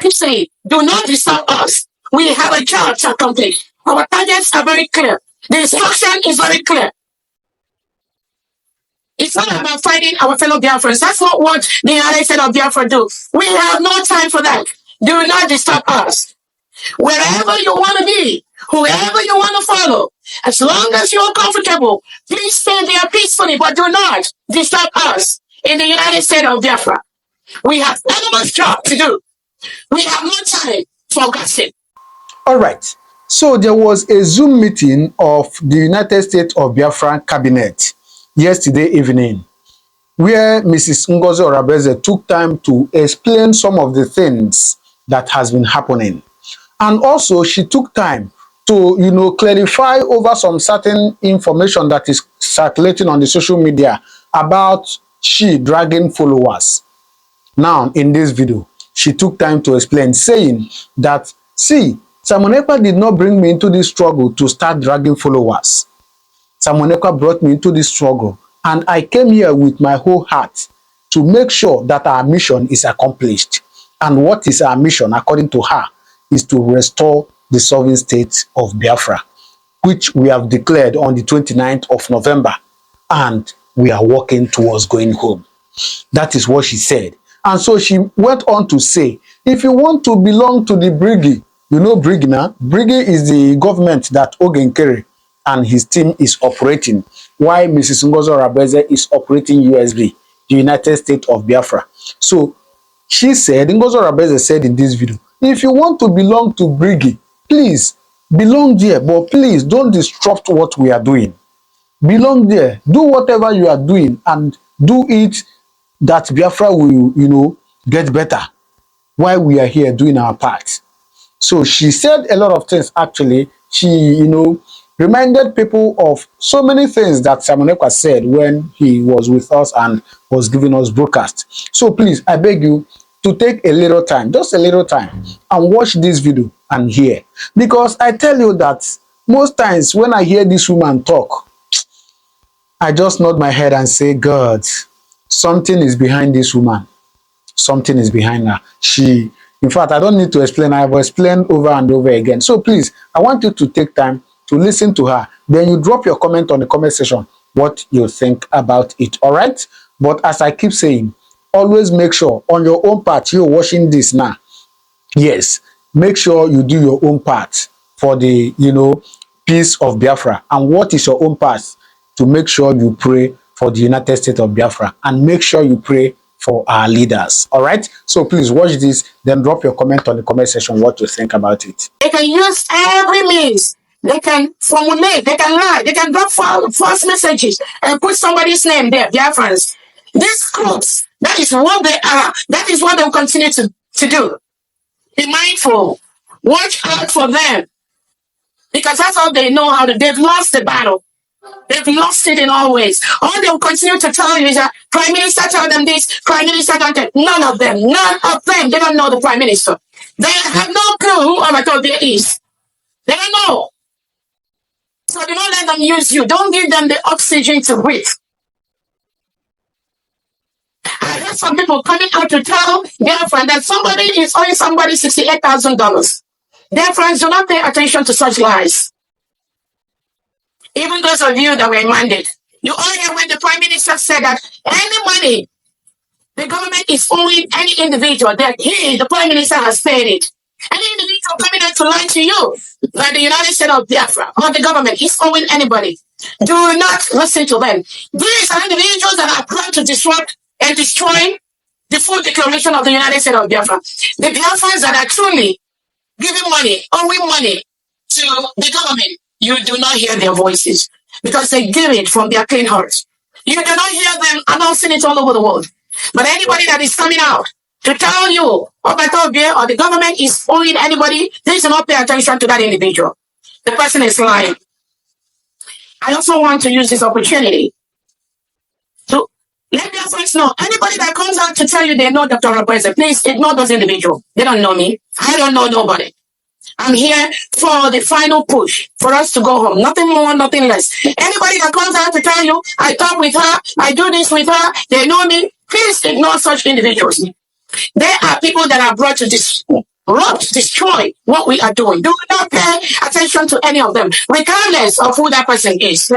keep saying, do not disturb us. We have a job to accomplish. Our targets are very clear. The instruction is very clear. It's not about fighting our fellow Biafrans. That's not what the United States of Biafra do. We have no time for that. Do not disturb us. Wherever you want to be, whoever you want to follow, as long as you're comfortable, please stay there peacefully, but do not disturb us in the United States of Biafra. We have enormous job to do. We have no time for gossip. All right. So there was a Zoom meeting of the United States of Biafra cabinet yesterday evening, where Mrs. Ngozi Orabeze took time to explain some of the things that has been happening. And also she took time to, clarify over some certain information that is circulating on the social media about she dragging followers. Now, in this video, she took time to explain, saying that, see, Simon Ekpa did not bring me into this struggle to start dragging followers. Simon Ekpa brought me into this struggle, and I came here with my whole heart to make sure that our mission is accomplished. And what is our mission, according to her, is to restore the sovereign state of Biafra, which we have declared on the 29th of November, and we are working towards going home. That is what she said. And so she went on to say, if you want to belong to the Briggy, you know Briggy now? Briggy is the government that Ogenkere and his team is operating, while Mrs. Ngozi Orabeze is operating USB, the United States of Biafra. So she said, Ngozi Orabeze said in this video, if you want to belong to Briggy, please belong there, but please don't disrupt what we are doing. Belong there, do whatever you are doing, and do it that Biafra will, get better while we are here doing our part. So she said a lot of things. Actually, she, reminded people of so many things that Simon Ekpa said when he was with us and was giving us broadcast. So please, I beg you to take a little time, just a little time, and watch this video and hear. Because I tell you that most times when I hear this woman talk, I just nod my head and say, God, something is behind this woman. Something is behind her. In fact, I don't need to explain. I have explained over and over again. So please, I want you to take time to listen to her. Then you drop your comment on the comment section, what you think about it. All right? But as I keep saying, always make sure on your own part, you're watching this now. Yes, make sure you do your own part for the, peace of Biafra. And what is your own part? To make sure you pray for the United States of Biafra, and make sure you pray for our leaders. All right? So please watch this, then drop your comment on the comment section what you think about it. They can use every means. They can formulate, they can lie, they can drop false messages and put somebody's name there, Biafrans. These groups, that is what they are. That is what they will continue to do. Be mindful. Watch out for them. Because that's all they know how to. They've lost the battle. They've lost it in all ways. All they will continue to tell you is that Prime Minister told them this, Prime Minister told them. None of them, they don't know the Prime Minister. They have no clue who Amatobia is. They don't know. So do not let them use you. Don't give them the oxygen to breathe. I heard some people coming out to tell their friend that somebody is owing somebody $68,000. Their friends do not pay attention to such lies. Even those of you that were mandate, you all hear when the Prime Minister said that any money the government is owing any individual, that he, the Prime Minister, has paid it. Any individual coming out to lie to you, like the United States of Biafra or the government is owing anybody, do not listen to them. These are individuals that are planned to disrupt and destroy the full declaration of the United States of Biafra. The Biafrans that are truly giving money, owing money to the government, you do not hear their voices because they give it from their clean hearts. You do not hear them announcing it all over the world. But anybody that is coming out to tell you or the government is owing anybody, please do not pay attention to that individual. The person is lying. I also want to use this opportunity to let their friends know. Anybody that comes out to tell you they know Dr. Orabeze, please ignore those individuals. They don't know me. I don't know nobody. I'm here for the final push for us to go home. Nothing more, nothing less. Anybody that comes out to tell you, I talk with her, I do this with her, they know me, please ignore such individuals. There are people that are brought to robbed, destroy what we are doing. Do not pay attention to any of them, regardless of who that person is.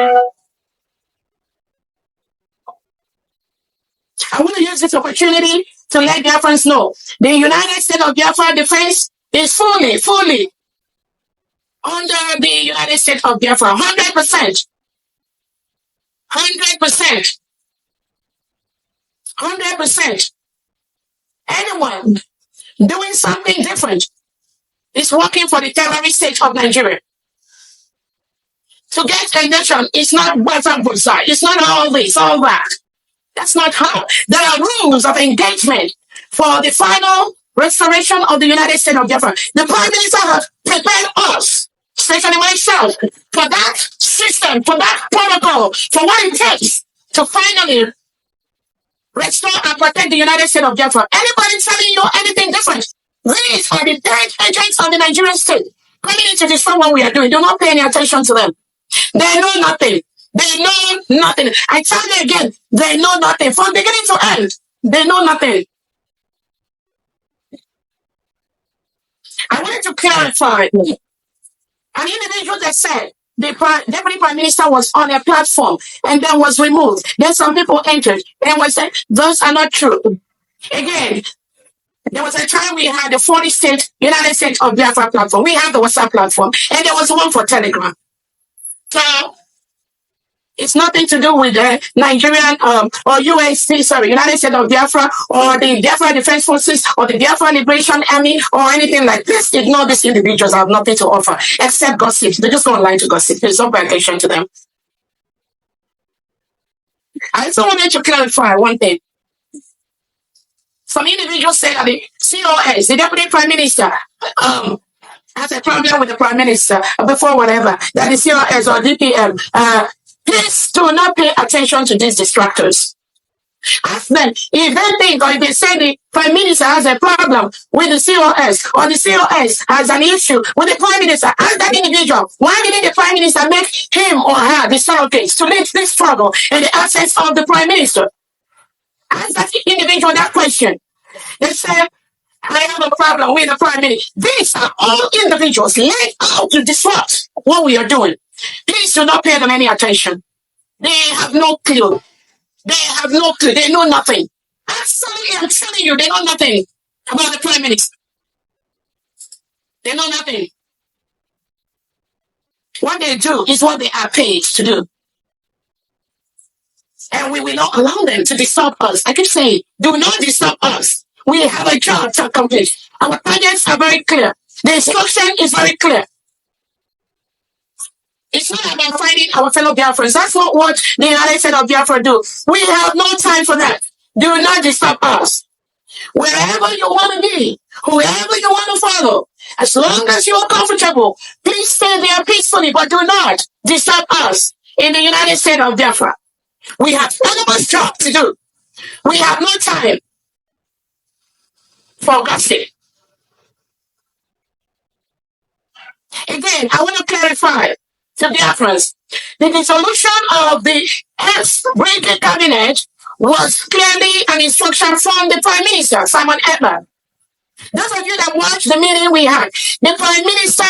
I want to use this opportunity to let Biafrans know the United States of Biafra defense is fully under the United States of Biafra. 100%. 100%. 100%. Anyone doing something different is working for the terrorist state of Nigeria. To get a nation, it's not Biafra both sides. It's not all this, all that. That's not how. There are rules of engagement for the final restoration of the United States of Biafra. The Prime Minister has prepared us, especially myself, for that system, for that protocol, for what it takes to finally restore and protect the United States of Biafra. Anybody telling you anything different? These are the dead agents of the Nigerian state coming into this from what we are doing. Do not pay any attention to them. They know nothing. They know nothing. I tell you again, they know nothing. From beginning to end, they know nothing. I wanted to clarify. An individual that said the Deputy Prime Minister was on a platform and then was removed. Then some people entered and was said, those are not true. Again, there was a time we had the 40-state United States of Biafra platform. We had the WhatsApp platform, and there was one for Telegram. So it's nothing to do with the Nigerian or USC, United States of Biafra, or the Biafra Defense Forces, or the Biafra Liberation Army, or anything like this. Ignore these individuals. I have nothing to offer except gossip. They just go online to gossip. There's no pay attention to them. I also wanted to clarify one thing. Some individuals say that the COS, the Deputy Prime Minister, has a problem with the Prime Minister before whatever, that the COS or DPM, please do not pay attention to these distractors. Ask them if they think or if they say the Prime Minister has a problem with the COS or the COS has an issue with the Prime Minister, ask that individual, why didn't the Prime Minister make him or her the surrogate to lead this struggle in the absence of the Prime Minister? Ask that individual that question. They say, I have a problem with the Prime Minister. These are all individuals laid out to disrupt what we are doing. Please do not pay them any attention. They have no clue. They have no clue. They know nothing. I'm telling you, they know nothing about the Prime Minister. They know nothing. What they do is what they are paid to do. And we will not allow them to disturb us. I keep saying, do not disturb us. We have a job to accomplish. Our targets are very clear. The instruction is very clear. It's not about fighting our fellow Biafrans. That's not what the United States of Biafra do. We have no time for that. Do not disturb us. Wherever you want to be, whoever you want to follow, as long as you are comfortable, please stay there peacefully, but do not disturb us in the United States of Biafra. We have enormous job to do. We have no time for gossip. Again, I want to clarify to Biafrans, the dissolution of the ex-British cabinet was clearly an instruction from the Prime Minister, Simon Edman. Those of you that watched the meeting we had, the Prime Minister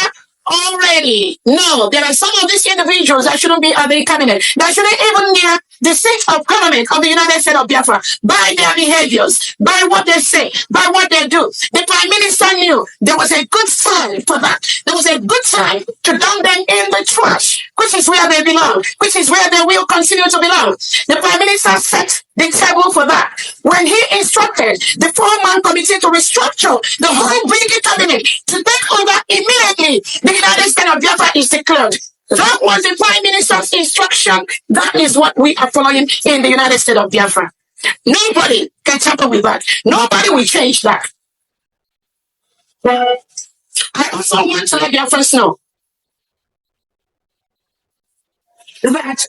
already know there are some of these individuals that shouldn't be at the cabinet, that shouldn't even near the seat of government of the United States of Biafra, by their behaviors, by what they say, by what they do. The Prime Minister knew there was a good time for that. There was a good time to dump them in the trash, which is where they belong, which is where they will continue to belong. The Prime Minister set the table for that when he instructed the 4-man committee to restructure the whole British cabinet to take over immediately. The United States of Biafra is declared. That was the Prime Minister's instruction. That is what we are following in the United States of Biafra. Nobody can tamper with that. Nobody will change that. I also want to let Biafrans know that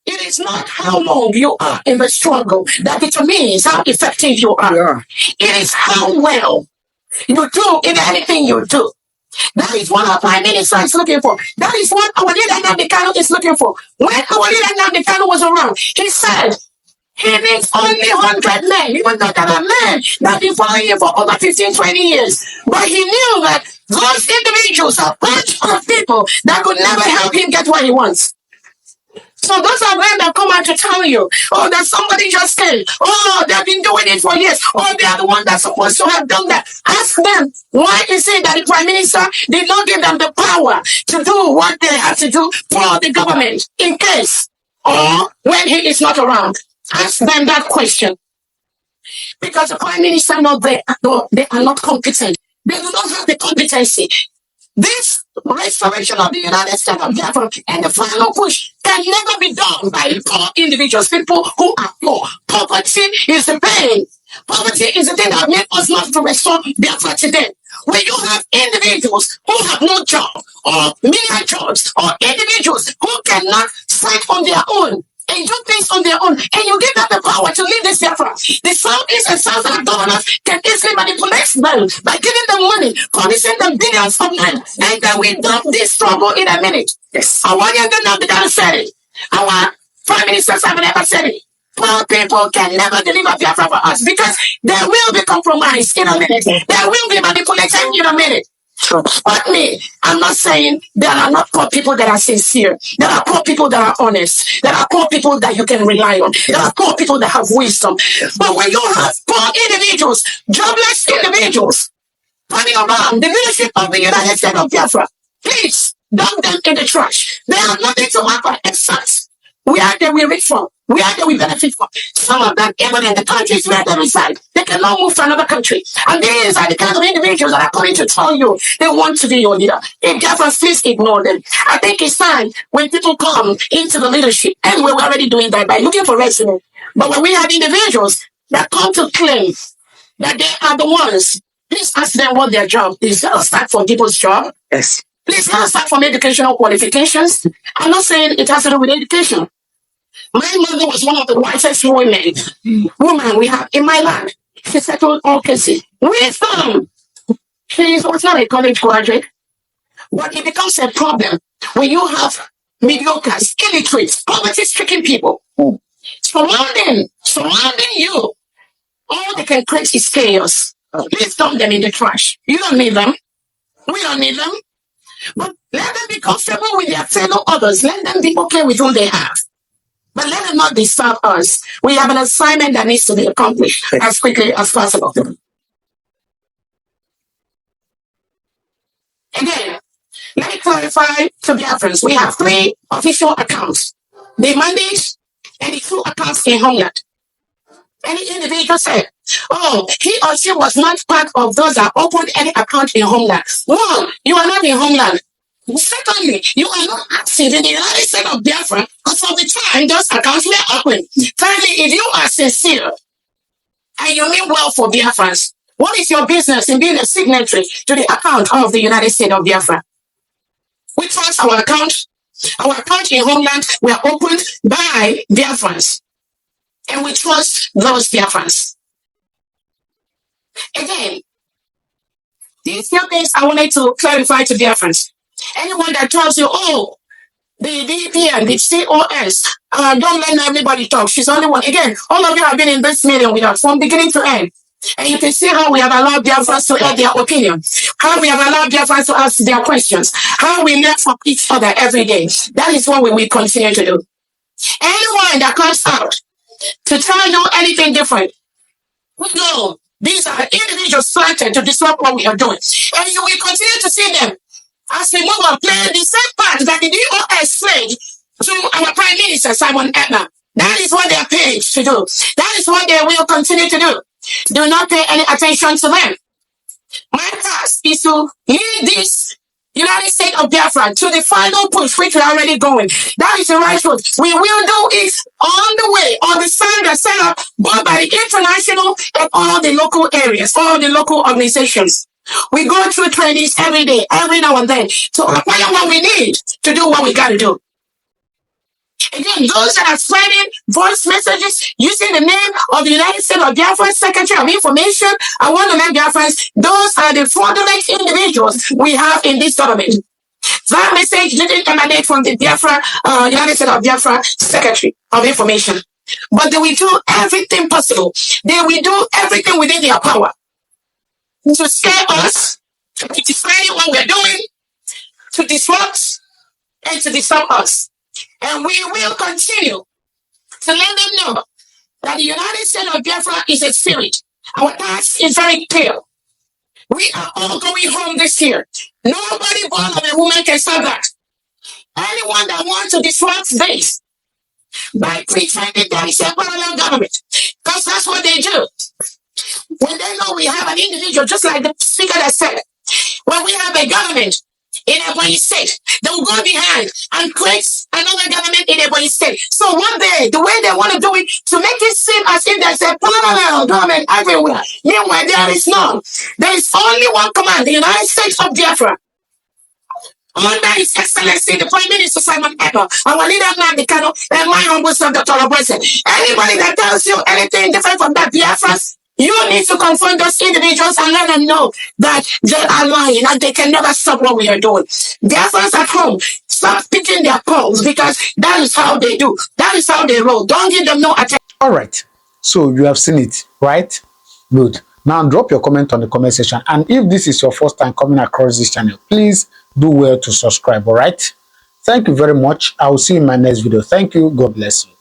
it is not how long you are in the struggle that determines how effective you are. Yeah. It is how well you do in anything you do. That is what our Prime Minister is looking for. That is what our leader Nnamdi Kanu is looking for. When our leader Nnamdi Kanu was around, he said, He needs only 100 men, even though there are men that have been following him for over 15, 20 years. But he knew that those individuals are a bunch of people that could never help him get what he wants. So those are them that come out to tell you, oh, that somebody just came. Oh, they've been doing it for years. Oh, they are the one that's supposed to have done that. Ask them, why is it that the Prime Minister did not give them the power to do what they have to do for the government in case or when he is not around? Ask them that question. Because the Prime Minister, they are not competent. They do not have the competency. This restoration of the United States of Biafra and the final push can never be done by poor individuals, people who are poor. Poverty is the pain. Poverty is the thing that made us not to restore Biafra today. When you have individuals who have no job or many jobs or individuals who cannot fight on their own and do things on their own, and you give them the power to lead this Biafra. The Southeast and Southern governors can easily manipulate them by giving them money, promising them billions of men, and then we drop this struggle in a minute. Yes. I want you to know that said it. Our prime ministers have never said it. Poor people can never deliver Biafra for us because there will be compromise in a minute. There will be manipulation in a minute. But me, I'm not saying there are not poor people that are sincere. There are poor people that are honest. There are poor people that you can rely on. There are poor people that have wisdom. But when you have poor individuals, jobless individuals, running around the leadership of the United States of Biafra, please dump them in the trash. They have nothing to offer except where they will reach from, where they will benefit from. Some of them, even in the countries where they reside, they cannot move to another country. And these are the kind of individuals that are coming to tell you they want to be your leader. If Biafrans, please ignore them. I think it's time when people come into the leadership, and we're already doing that by looking for resume. But when we have individuals that come to claim that they are the ones, please ask them what their job is. Start from people's job. Yes. Please not start from educational qualifications. I'm not saying it has to do with education. My mother was one of the wisest women we have in my land. She settled all cases. Wisdom. She was not a college graduate. But it becomes a problem when you have mediocres, illiterates, poverty-stricken people surrounding you. All they can create is chaos. Please dump them in the trash. You don't need them. We don't need them. But let them be comfortable with their fellow others. Let them be okay with whom they have. But let them not disturb us. We have an assignment that needs to be accomplished as quickly as possible. Again, let me clarify to Biafrans. We have 3 official accounts. The mandate and the 2 accounts in Homeland. Any individual said, oh, he or she was not part of those that opened any account in Homeland. 1, you are not in Homeland. Secondly, you are not active in the United States of Biafra because of the time those accounts were open. Thirdly, if you are sincere and you mean well for Biafrans, what is your business in being a signatory to the account of the United States of Biafra? We trust our account. Our account in Homeland were opened by Biafrans. And we trust those Biafrans. Again, these few things I wanted to clarify to Biafrans. Anyone that tells you, oh, the DP and the COS, don't let everybody talk. She's only one. Again, all of you have been in this meeting with us from beginning to end. And you can see how we have allowed Biafrans to add their opinion, how we have allowed Biafrans to ask their questions, how we learn from each other every day. That is what we will continue to do. Anyone that comes out to tell you anything different, no, these are individuals planted to disrupt what we are doing. And you will continue to see them as we move on, playing the same part that the DOS played to our Prime Minister, Simon Edna. That is what they are paid to do. That is what they will continue to do. Do not pay any attention to them. My task is to lead this United States of Biafra to the final push, which we are already going. That is the right road. We will do it on the way, on the standard set up both by the international and all the local areas, all the local organizations. We go through trainings every day, every now and then, to acquire what we need to do what we got to do. Again, those that are spreading voice messages using the name of the United States of Biafra Secretary of Information, I want to let Biafrans, those are the fraudulent individuals we have in this government. That message didn't emanate from the Biafra, United States of Biafra Secretary of Information. But they will do everything possible. They will do everything within their power to scare us, to define what we're doing, to disrupt, and to disturb us. And we will continue to let them know that the United States of Biafra is a spirit. Our task is very clear. We are all going home this year. Nobody born of a woman can stop that. Anyone that wants to disrupt this by pretending there is a parallel government, because that's what they do. When they know we have an individual, just like the speaker that said, when we have a government in a Ebonyi state, they will go behind and create another government in a Ebonyi state. So what the way they want to do it, to make it seem as if there's a parallel government everywhere. Meanwhile, there is none. There is only one command, the United States of Biafra. Under His Excellency, the Prime Minister Simon Ekpa, our leader Nnamdi Kanu, and my humble son, Dr. President. Anybody that tells you anything different from that Biafras, you need to confront those individuals and let them know that they are lying and they can never stop what we are doing. Biafrans at home, stop picking their calls, because that is how they do. That is how they roll. Don't give them no attention. All right. So you have seen it, right? Good. Now drop your comment on the comment section. And if this is your first time coming across this channel, please do well to subscribe, all right? Thank you very much. I will see you in my next video. Thank you. God bless you.